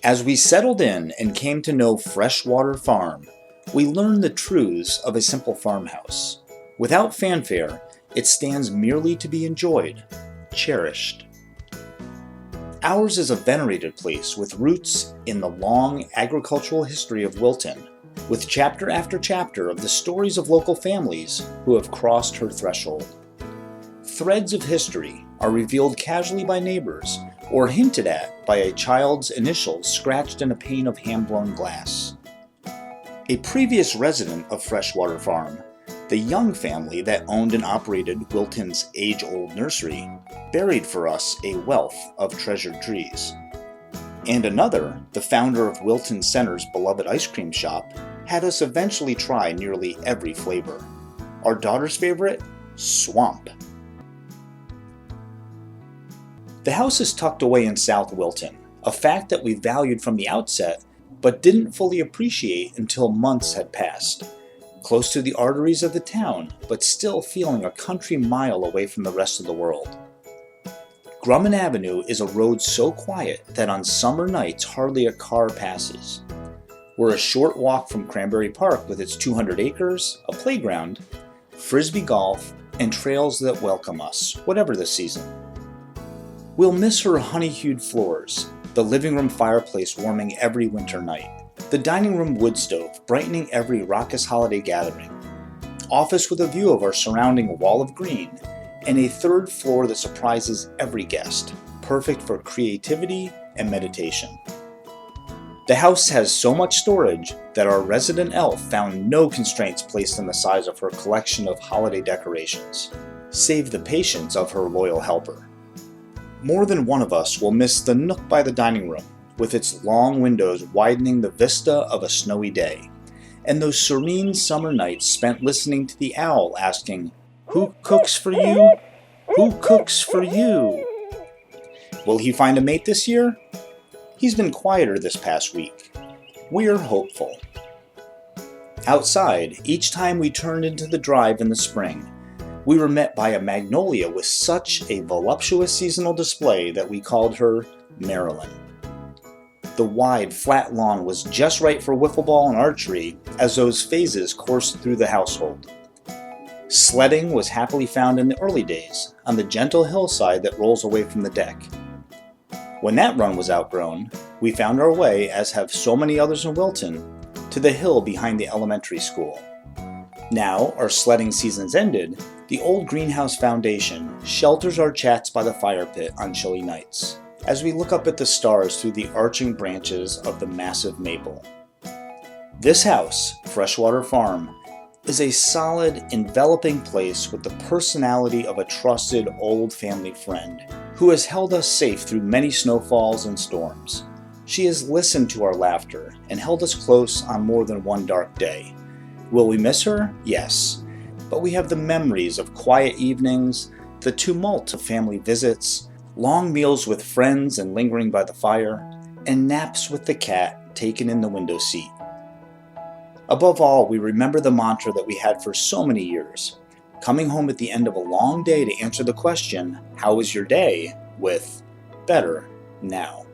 As we settled in and came to know Freshwater Farm, we learned the truths of a simple farmhouse. Without fanfare, it stands merely to be enjoyed, cherished. Ours is a venerated place with roots in the long agricultural history of Wilton, with chapter after chapter of the stories of local families who have crossed her threshold. Threads of history are revealed casually by neighbors or hinted at by a child's initials scratched in a pane of hand-blown glass. A previous resident of Freshwater Farm, the Young family that owned and operated Wilton's age-old nursery, buried for us a wealth of treasured trees. And another, the founder of Wilton Center's beloved ice cream shop, had us eventually try nearly every flavor. Our daughter's favorite? Swamp. The house is tucked away in South Wilton, a fact that we valued from the outset, but didn't fully appreciate until months had passed. Close to the arteries of the town, but still feeling a country mile away from the rest of the world. Grumman Avenue is a road so quiet that on summer nights hardly a car passes. We're a short walk from Cranbury Park with its 200 acres, a playground, frisbee golf, and trails that welcome us, whatever the season. We'll miss her honey-hued floors, the living room fireplace warming every winter night, the dining room wood stove brightening every raucous holiday gathering, office with a view of our surrounding wall of green, and a third floor that surprises every guest, perfect for creativity and meditation. The house has so much storage that our resident elf found no constraints placed on the size of her collection of holiday decorations, save the patience of her loyal helper. More than one of us will miss the nook by the dining room, with its long windows widening the vista of a snowy day, and those serene summer nights spent listening to the owl asking, "Who cooks for you? Who cooks for you?" Will he find a mate this year? He's been quieter this past week. We're hopeful. Outside, each time we turned into the drive in the spring, we were met by a magnolia with such a voluptuous seasonal display that we called her Marilyn. The wide, flat lawn was just right for wiffle ball and archery as those phases coursed through the household. Sledding was happily found in the early days on the gentle hillside that rolls away from the deck. When that run was outgrown, we found our way, as have so many others in Wilton, to the hill behind the elementary school. Now, our sledding season's ended, the old greenhouse foundation shelters our chats by the fire pit on chilly nights, as we look up at the stars through the arching branches of the massive maple. This house, Freshwater Farm, is a solid, enveloping place with the personality of a trusted old family friend who has held us safe through many snowfalls and storms. She has listened to our laughter and held us close on more than one dark day. Will we miss her? Yes. But we have the memories of quiet evenings, the tumult of family visits, long meals with friends and lingering by the fire, and naps with the cat taken in the window seat. Above all, we remember the mantra that we had for so many years, coming home at the end of a long day to answer the question, "How was your day?" with "Better now."